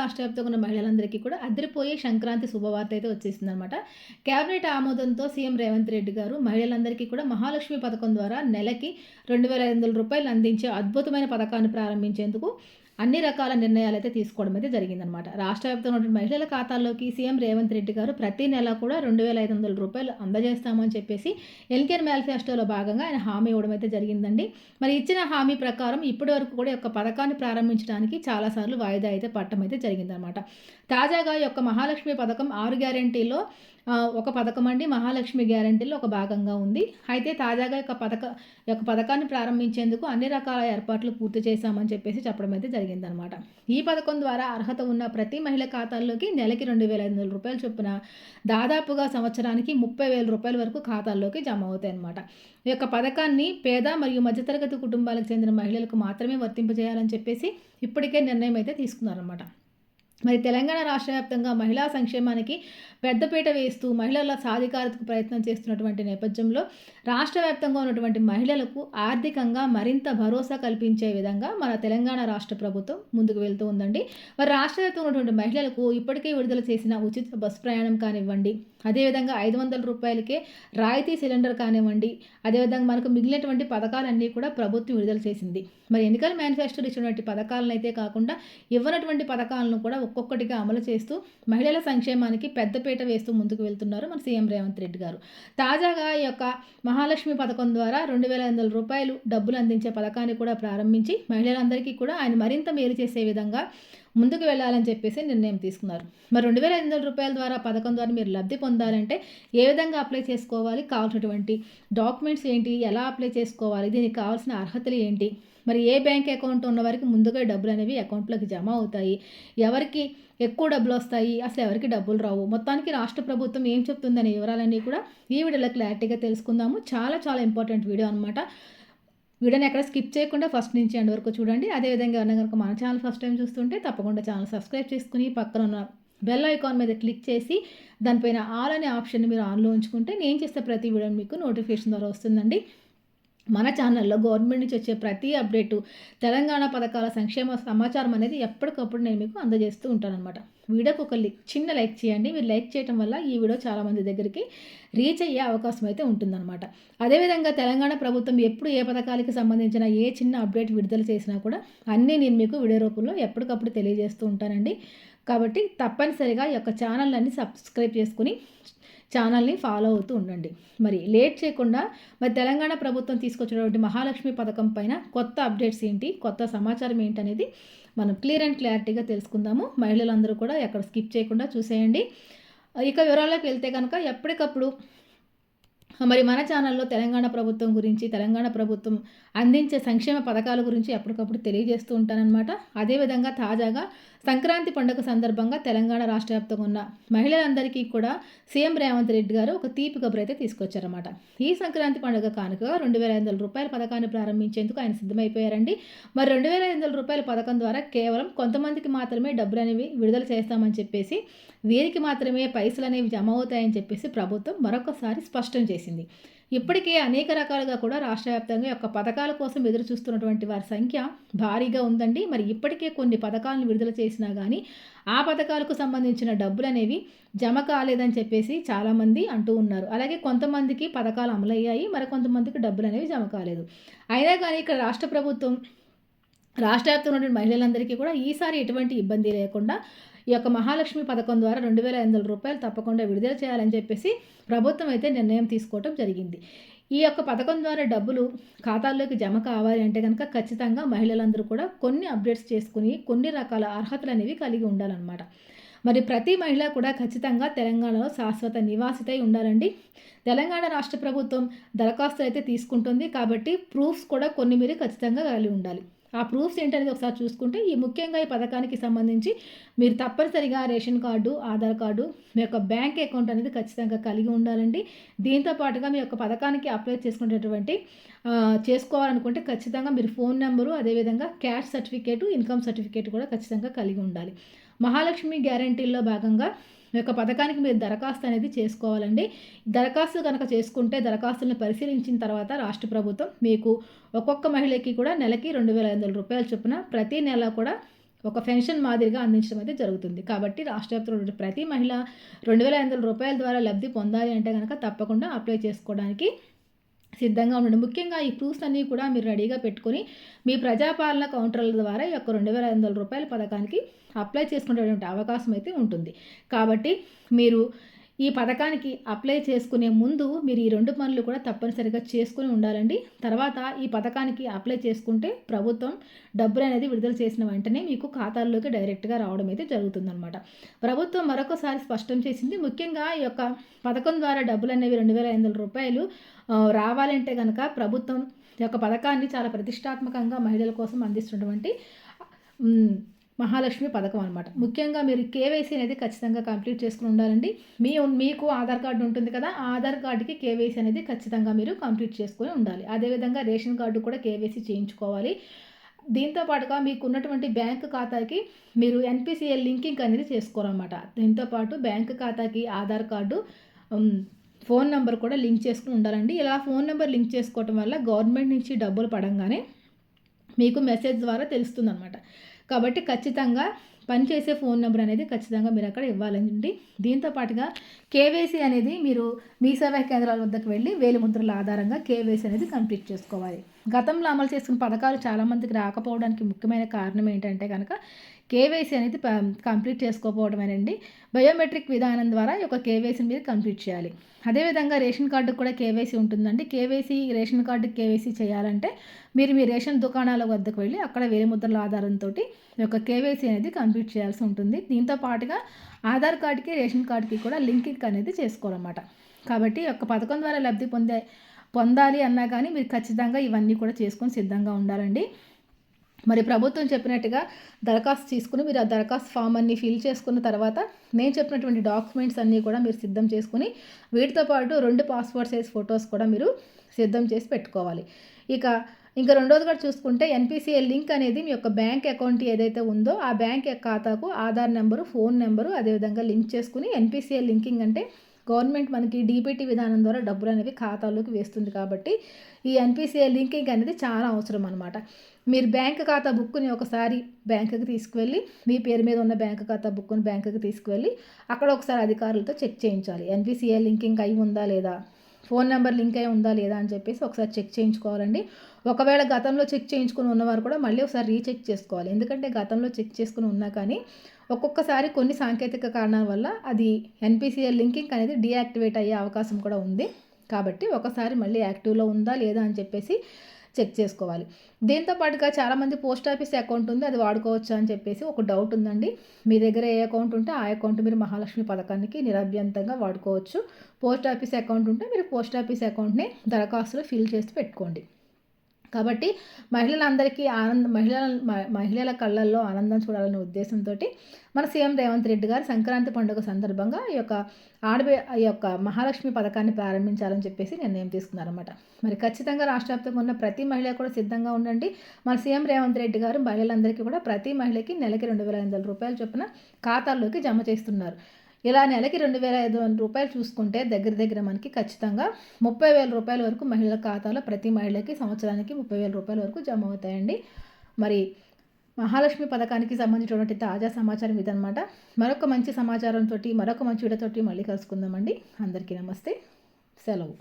రాష్ట్ర వ్యాప్తంగా ఉన్న మహిళలందరికీ కూడా అదిరిపోయే సంక్రాంతి శుభవార్త అయితే వచ్చేసిందనమాట. కేబినెట్ ఆమోదంతో సీఎం రేవంత్ రెడ్డి గారు మహిళలందరికీ కూడా మహాలక్ష్మి పథకం ద్వారా నెలకి రూ. 2,500 అందించే అద్భుతమైన పథకాన్ని ప్రారంభించేందుకు అన్ని రకాల నిర్ణయాలైతే తీసుకోవడం అయితే జరిగిందనమాట. రాష్ట్ర వ్యాప్తంగా ఉన్న మహిళల ఖాతాల్లోకి సీఎం రేవంత్ రెడ్డి గారు ప్రతి నెల కూడా రూ. 2,500 అందజేస్తామని చెప్పేసి ఎన్నికల మేనిఫెస్టోలో భాగంగా ఆయన హామీ ఇవ్వడం అయితే జరిగిందండి. మరి ఇచ్చిన హామీ ప్రకారం ఇప్పటి వరకు కూడా ఈ యొక్క పథకాన్ని ప్రారంభించడానికి చాలాసార్లు వాయిదా అయితే పడటం అయితే జరిగిందనమాట. తాజాగా ఈ యొక్క మహాలక్ష్మి పథకం 6 గ్యారంటీలో ఒక పథకం అండి. మహాలక్ష్మి గ్యారంటీలో ఒక భాగంగా ఉంది. అయితే తాజాగా ఈ యొక్క పథకాన్ని ప్రారంభించేందుకు అన్ని రకాల ఏర్పాట్లు పూర్తి చేశామని చెప్పేసి చెప్పడం అయితే జరిగిందనమాట. ఈ పథకం ద్వారా అర్హత ఉన్న ప్రతి మహిళ ఖాతాల్లోకి నెలకి రూ. 2,500 చొప్పున దాదాపుగా సంవత్సరానికి రూ. 30,000 వరకు ఖాతాల్లోకి జమ అవుతాయన్నమాట. ఈ యొక్క పథకాన్ని పేద మరియు మధ్యతరగతి కుటుంబాలకు చెందిన మహిళలకు మాత్రమే వర్తింపజేయాలని చెప్పేసి ఇప్పటికే నిర్ణయం అయితే తీసుకున్నారన్నమాట. మరి తెలంగాణ రాష్ట్ర వ్యాప్తంగా మహిళా సంక్షేమానికి పెద్దపీట వేస్తూ మహిళల సాధికారతకు ప్రయత్నం చేస్తున్నటువంటి నేపథ్యంలో రాష్ట్ర వ్యాప్తంగా ఉన్నటువంటి మహిళలకు ఆర్థికంగా మరింత భరోసా కల్పించే విధంగా మన తెలంగాణ రాష్ట్ర ప్రభుత్వం ముందుకు వెళ్తూ ఉందండి. మరి రాష్ట్ర వ్యాప్తంగా ఉన్నటువంటి మహిళలకు ఇప్పటికే విడుదల చేసిన ఉచిత బస్ ప్రయాణం కానివ్వండి, అదేవిధంగా రూ. 500కే రాయితీ సిలిండర్ కానివ్వండి, అదేవిధంగా మనకు మిగిలినటువంటి పథకాలన్నీ కూడా ప్రభుత్వం విడుదల చేసింది. మరి ఎన్నికల మేనిఫెస్టోలో ఇచ్చినటువంటి పథకాలను అయితే కాకుండా ఇవ్వనటువంటి పథకాలను కూడా ఒక్కొక్కటిగా అమలు చేస్తూ మహిళల సంక్షేమానికి పెద్దపీట వేస్తూ ముందుకు వెళ్తున్నారు మన సీఎం రేవంత్ రెడ్డి గారు. తాజాగా ఈ యొక్క మహాలక్ష్మి పథకం ద్వారా రూ. 2,500 డబ్బులు అందించే పథకాన్ని కూడా ప్రారంభించి మహిళలందరికీ కూడా ఆయన మరింత మేలు చేసే విధంగా ముందుకు వెళ్ళాలని చెప్పేసి నిర్ణయం తీసుకున్నారు. మరి రూ. 2,500 ద్వారా పథకం ద్వారా మీరు లబ్ధి పొందాలంటే ఏ విధంగా అప్లై చేసుకోవాలి, కావాల్సినటువంటి డాక్యుమెంట్స్ ఏంటి, ఎలా అప్లై చేసుకోవాలి, దీనికి కావాల్సిన అర్హతలు ఏంటి, మరి ఏ బ్యాంక్ అకౌంట్ ఉన్న వారికి ముందుగా డబ్బులు అనేవి అకౌంట్లోకి జమ అవుతాయి, ఎవరికి ఎక్కువ డబ్బులు వస్తాయి, అసలు ఎవరికి డబ్బులు రావు, మొత్తానికి రాష్ట్ర ప్రభుత్వం ఏం చెప్తుందనే వివరాలన్నీ కూడా ఈ వీడియోలో క్లారిటీగా తెలుసుకుందాము. చాలా చాలా ఇంపార్టెంట్ వీడియో అనమాట. వీడియోని ఎక్కడ స్కిప్ చేయకుండా ఫస్ట్ నుంచి ఎండ్ వరకు చూడండి. అదేవిధంగా ఎవరైనా కనుక మన ఛానల్ ఫస్ట్ టైం చూస్తుంటే తప్పకుండా ఛానల్ సబ్స్క్రైబ్ చేసుకుని పక్కన ఉన్న బెల్ ఐకాన్ మీద క్లిక్ చేసి దానిపైన ఆల్ అనే ఆప్షన్ని మీరు ఆన్లో ఉంచుకుంటే నేను చేసే ప్రతి వీడియో మీకు నోటిఫికేషన్ ద్వారా వస్తుందండి. మన ఛానల్లో గవర్నమెంట్ నుంచి వచ్చే ప్రతి అప్డేటు, తెలంగాణ పథకాల సంక్షేమ సమాచారం అనేది ఎప్పటికప్పుడు నేను మీకు అందజేస్తూ ఉంటానన్నమాట. వీడియోకి ఒక చిన్న లైక్ చేయండి. మీరు లైక్ చేయడం వల్ల ఈ వీడియో చాలామంది దగ్గరికి రీచ్ అయ్యే అవకాశం అయితే ఉంటుందన్నమాట. అదేవిధంగా తెలంగాణ ప్రభుత్వం ఎప్పుడు ఏ పథకాలకి సంబంధించిన ఏ చిన్న అప్డేట్ విడుదల చేసినా కూడా అన్నీ నేను మీకు వీడియో రూపంలో ఎప్పటికప్పుడు తెలియజేస్తూ ఉంటానండి. కాబట్టి తప్పనిసరిగా ఈ యొక్క ఛానల్ని సబ్స్క్రైబ్ చేసుకుని ఛానల్ని ఫాలో అవుతూ ఉండండి. మరి లేట్ చేయకుండా మరి తెలంగాణ ప్రభుత్వం తీసుకొచ్చినటువంటి మహాలక్ష్మి పథకం పైన కొత్త అప్డేట్స్ ఏంటి, కొత్త సమాచారం ఏంటనేది మనం క్లియర్ అండ్ క్లారిటీగా తెలుసుకుందాము. మహిళలందరూ కూడా ఎక్కడ స్కిప్ చేయకుండా చూసేయండి. ఇక వివరాల్లోకి వెళ్తే కనుక ఎప్పటికప్పుడు మరి మన ఛానల్లో తెలంగాణ ప్రభుత్వం గురించి, తెలంగాణ ప్రభుత్వం అందించే సంక్షేమ పథకాల గురించి ఎప్పటికప్పుడు తెలియజేస్తూ ఉంటానన్నమాట. అదేవిధంగా తాజాగా సంక్రాంతి పండుగ సందర్భంగా తెలంగాణ రాష్ట్ర వ్యాప్తంగా ఉన్న మహిళలందరికీ కూడా సీఎం రేవంత్ రెడ్డి గారు ఒక తీపి కబురు అయితే తీసుకొచ్చారన్నమాట. ఈ సంక్రాంతి పండుగ కానుకగా రూ. 2,500 పథకాన్ని ప్రారంభించేందుకు ఆయన సిద్ధమైపోయారండి. మరి రూ. 2,500 పథకం ద్వారా కేవలం కొంతమందికి మాత్రమే డబ్బులు అనేవి విడుదల చేస్తామని చెప్పేసి, వీరికి మాత్రమే పైసలు అనేవి జమ అవుతాయని చెప్పేసి ప్రభుత్వం మరొకసారి స్పష్టం చేసింది. ఇప్పటికే అనేక రకాలుగా కూడా రాష్ట్ర వ్యాప్తంగా యొక్క పథకాల కోసం ఎదురు చూస్తున్నటువంటి వారి సంఖ్య భారీగా ఉందండి. మరి ఇప్పటికే కొన్ని పథకాలను విడుదల చేసినా కానీ ఆ పథకాలకు సంబంధించిన డబ్బులు అనేవి జమ కాలేదని చెప్పేసి చాలామంది అంటూ ఉన్నారు. అలాగే కొంతమందికి పథకాలు అమలయ్యాయి, మరి కొంతమందికి డబ్బులు అనేవి జమ కాలేదు. అయినా కానీ ఇక్కడ రాష్ట్ర ప్రభుత్వం రాష్ట్ర వ్యాప్తంగా ఉన్నటువంటి మహిళలందరికీ కూడా ఈసారి ఎటువంటి ఇబ్బంది లేకుండా ఈ యొక్క మహాలక్ష్మి పథకం ద్వారా రూ. 2,500 తప్పకుండా విడుదల చేయాలని చెప్పేసి ప్రభుత్వం అయితే నిర్ణయం తీసుకోవటం జరిగింది. ఈ యొక్క పథకం ద్వారా డబ్బులు ఖాతాల్లోకి జమ కావాలి అంటే కనుక ఖచ్చితంగా మహిళలందరూ కూడా కొన్ని అప్డేట్స్ చేసుకుని కొన్ని రకాల అర్హతలు అనేవి కలిగి ఉండాలన్నమాట. మరి ప్రతి మహిళ కూడా ఖచ్చితంగా తెలంగాణలో శాశ్వత నివాసితై ఉండాలండి. తెలంగాణ రాష్ట్ర ప్రభుత్వం దరఖాస్తులు అయితే తీసుకుంటుంది కాబట్టి ప్రూఫ్స్ కూడా కొన్ని మీరు ఖచ్చితంగా కలిగి ఉండాలి. ఆ ప్రూఫ్స్ ఏంటనేది ఒకసారి చూసుకుంటే ముఖ్యంగా ఈ పథకానికి సంబంధించి మీరు తప్పనిసరిగా రేషన్ కార్డు, ఆధార్ కార్డు, మీ యొక్క బ్యాంక్ అకౌంట్ అనేది ఖచ్చితంగా కలిగి ఉండాలండి. దీంతో పాటుగా మీ యొక్క పథకానికి అప్లై చేసుకోవాలనుకుంటే ఖచ్చితంగా మీరు ఫోన్ నెంబరు, అదేవిధంగా క్యాస్ట్ సర్టిఫికేటు, ఇన్కమ్ సర్టిఫికేట్ కూడా ఖచ్చితంగా కలిగి ఉండాలి. మహాలక్ష్మి గ్యారంటీల్లో భాగంగా ఈ యొక్క పథకానికి మీరు దరఖాస్తు అనేది చేసుకోవాలండి. దరఖాస్తు కనుక చేసుకుంటే దరఖాస్తులను పరిశీలించిన తర్వాత రాష్ట్ర ప్రభుత్వం మీకు ఒక్కొక్క మహిళకి కూడా నెలకి రూ. 2,500 చొప్పున ప్రతి నెల కూడా ఒక పెన్షన్ మాదిరిగా అందించడం అయితే జరుగుతుంది. కాబట్టి రాష్ట్ర వ్యాప్తంలో ఉన్న ప్రతి మహిళ రూ. 2,500 ద్వారా లబ్ధి పొందాలి అంటే గనక తప్పకుండా అప్లై చేసుకోవడానికి సిద్ధంగా ఉండండి. ముఖ్యంగా ఈ ప్రూఫ్స్ అన్నీ కూడా మీరు రెడీగా పెట్టుకొని మీ ప్రజాపాలన కౌంటర్ల ద్వారా ఈ యొక్క రూ. 2,500 పథకానికి అప్లై చేసుకునేటువంటి అవకాశం అయితే ఉంటుంది. కాబట్టి మీరు ఈ పథకానికి అప్లై చేసుకునే ముందు మీరు ఈ 2 పనులు కూడా తప్పనిసరిగా చేసుకొని ఉండాలండి. తర్వాత ఈ పథకానికి అప్లై చేసుకుంటే ప్రభుత్వం డబ్బులనేది విడుదల చేసిన వెంటనే మీకు ఖాతాల్లోకి డైరెక్ట్‌గా రావడం అయితే జరుగుతుందనమాట. ప్రభుత్వం మరొకసారి స్పష్టం చేసింది. ముఖ్యంగా ఈ యొక్క పథకం ద్వారా డబ్బులనేవి రూ. 2,500 రావాలంటే గనక ప్రభుత్వం ఈ యొక్క పథకాన్ని చాలా ప్రతిష్టాత్మకంగా మహిళల కోసం అందిస్తున్నటువంటి మహాలక్ష్మి పథకం అనమాట. ముఖ్యంగా మీరు కేవైసీ అనేది ఖచ్చితంగా కంప్లీట్ చేసుకుని ఉండాలండి. మీకు ఆధార్ కార్డు ఉంటుంది కదా, ఆ ఆధార్ కార్డుకి కేవైసీ అనేది ఖచ్చితంగా మీరు కంప్లీట్ చేసుకొని ఉండాలి. అదేవిధంగా రేషన్ కార్డు కూడా కేవైసీ చేయించుకోవాలి. దీంతో పాటుగా మీకు ఉన్నటువంటి బ్యాంకు ఖాతాకి మీరు ఎన్‌పీసీఎల్ లింకింగ్ అనేది చేసుకోవాలన్నమాట. దీంతో పాటు బ్యాంకు ఖాతాకి ఆధార్ కార్డు, ఫోన్ నెంబర్ కూడా లింక్ చేసుకుని ఉండాలండి. ఇలా ఫోన్ నెంబర్ లింక్ చేసుకోవటం వల్ల గవర్నమెంట్ నుంచి డబ్బులు పడంగానే మీకు మెసేజ్ ద్వారా తెలుస్తుందన్నమాట. కాబట్టి ఖచ్చితంగా పనిచేసే ఫోన్ నెంబర్ అనేది ఖచ్చితంగా మీరు అక్కడ ఇవ్వాలండి. దీంతో పాటుగా కేవైసీ అనేది మీరు మీ సేవా కేంద్రాల వద్దకు వెళ్ళి వేలిముద్రల ఆధారంగా కేవైసీ అనేది కంప్లీట్ చేసుకోవాలి. గతంలో అమలు చేస్తున్న పథకాలు చాలామందికి రాకపోవడానికి ముఖ్యమైన కారణం ఏంటంటే కనుక కేవైసీ అనేది కంప్లీట్ చేసుకోకపోవడమేనండి. బయోమెట్రిక్ విధానం ద్వారా ఈ యొక్క కేవైసీని మీరు కంప్లీట్ చేయాలి. అదేవిధంగా రేషన్ కార్డుకు కూడా కేవైసీ ఉంటుందండి. రేషన్ కార్డుకి కేవైసీ చేయాలంటే మీరు మీ రేషన్ దుకాణాల వద్దకు వెళ్ళి అక్కడ వేలిముద్రల ఆధారంతో ఈ యొక్క కేవైసీ అనేది కంప్లీట్ చేయాల్సి ఉంటుంది. దీంతో పాటుగా ఆధార్ కార్డుకి రేషన్ కార్డుకి కూడా లింకింగ్ అనేది చేసుకోవాలన్నమాట. కాబట్టి ఈ యొక్క పథకం ద్వారా లబ్ధి పొందాలి అన్నా కానీ మీరు ఖచ్చితంగా ఇవన్నీ కూడా చేసుకొని సిద్ధంగా ఉండాలండి. మరి ప్రభుత్వం చెప్పినట్టుగా దరఖాస్తు తీసుకుని మీరు ఆ దరఖాస్తు ఫామ్ అన్నీ ఫిల్ చేసుకున్న తర్వాత నేను చెప్పినటువంటి డాక్యుమెంట్స్ అన్నీ కూడా మీరు సిద్ధం చేసుకుని వీటితో పాటు 2 పాస్‌పోర్ట్ సైజ్ ఫొటోస్ కూడా మీరు సిద్ధం చేసి పెట్టుకోవాలి. ఇంకా రెండోది కూడా చూసుకుంటే ఎన్‌పీసీఎల్ లింక్ అనేది మీ యొక్క బ్యాంక్ అకౌంట్ ఏదైతే ఉందో ఆ బ్యాంక్ ఖాతాకు ఆధార్ నెంబరు, ఫోన్ నెంబరు అదేవిధంగా లింక్ చేసుకుని ఎన్‌పీసీఎల్ లింకింగ్ అంటే గవర్నమెంట్ మనకి డీబీటీ విధానం ద్వారా డబ్బులు అనేవి ఖాతాలోకి వేస్తుంది. కాబట్టి ఈ ఎన్‌పీసీఎల్ లింకింగ్ అనేది చాలా అవసరం అనమాట. మీరు బ్యాంక్ ఖాతా బుక్ని ఒకసారి బ్యాంకుకి తీసుకువెళ్ళి మీ పేరు మీద ఉన్న బ్యాంక్ ఖాతా బుక్ని బ్యాంకుకి తీసుకువెళ్ళి అక్కడ ఒకసారి అధికారులతో చెక్ చేయించాలి. ఎన్‌పీసీఎల్ లింకింగ్ అయి ఉందా లేదా, ఫోన్ నెంబర్ లింక్ అయి ఉందా లేదా అని చెప్పేసి ఒకసారి చెక్ చేయించుకోవాలండి. ఒకవేళ గతంలో చెక్ చేయించుకుని ఉన్నవారు కూడా మళ్ళీ ఒకసారి రీచెక్ చేసుకోవాలి. ఎందుకంటే గతంలో చెక్ చేసుకుని ఉన్నా కానీ ఒక్కొక్కసారి కొన్ని సాంకేతిక కారణాల వల్ల అది ఎన్‌పీసీఎల్ లింకింగ్ అనేది డీయాక్టివేట్ అయ్యే అవకాశం కూడా ఉంది. కాబట్టి ఒకసారి మళ్ళీ యాక్టివ్లో ఉందా లేదా అని చెప్పేసి చెక్ చేసుకోవాలి. దీంతో పాటుగా చాలామంది పోస్ట్ ఆఫీస్ అకౌంట్ ఉంది, అది వాడుకోవచ్చా అని చెప్పేసి ఒక డౌట్ ఉందండి. మీ దగ్గర ఏ అకౌంట్ ఉంటే ఆ అకౌంట్ మీరు మహాలక్ష్మి పథకానికి నిరభ్యంతరంగా వాడుకోవచ్చు. పోస్ట్ ఆఫీస్ అకౌంట్ ఉంటే మీరు పోస్ట్ ఆఫీస్ అకౌంట్ని దరఖాస్తులో ఫిల్ చేసి పెట్టుకోండి. కాబట్టి మహిళల కళ్ళల్లో ఆనందం చూడాలనే ఉద్దేశంతో మన సీఎం రేవంత్ రెడ్డి గారు సంక్రాంతి పండుగ సందర్భంగా ఈ యొక్క మహాలక్ష్మి పథకాన్ని ప్రారంభించాలని చెప్పేసి నిర్ణయం తీసుకున్నారన్నమాట. మరి ఖచ్చితంగా రాష్ట్ర వ్యాప్తంగా ఉన్న ప్రతి మహిళ కూడా సిద్ధంగా ఉండండి. మన సీఎం రేవంత్ రెడ్డి గారు మహిళలందరికీ కూడా ప్రతి మహిళకి నెలకి రూ. 2,500 చొప్పున ఖాతాల్లోకి జమ చేస్తున్నారు. ఇలా నెలకి రూ. 2,500 చూసుకుంటే దగ్గర మనకి ఖచ్చితంగా రూ. 30,000 వరకు మహిళల ఖాతాలో ప్రతి మహిళకి సంవత్సరానికి రూ. 30,000 వరకు జమ అవుతాయండి. మరి మహాలక్ష్మి పథకానికి సంబంధించినటువంటి తాజా సమాచారం ఇదనమాట. మరొక మంచి సమాచారంతో మరొక మంచి వీడియోతోటి మళ్ళీ కలుసుకుందామండి. అందరికీ నమస్తే, సెలవు.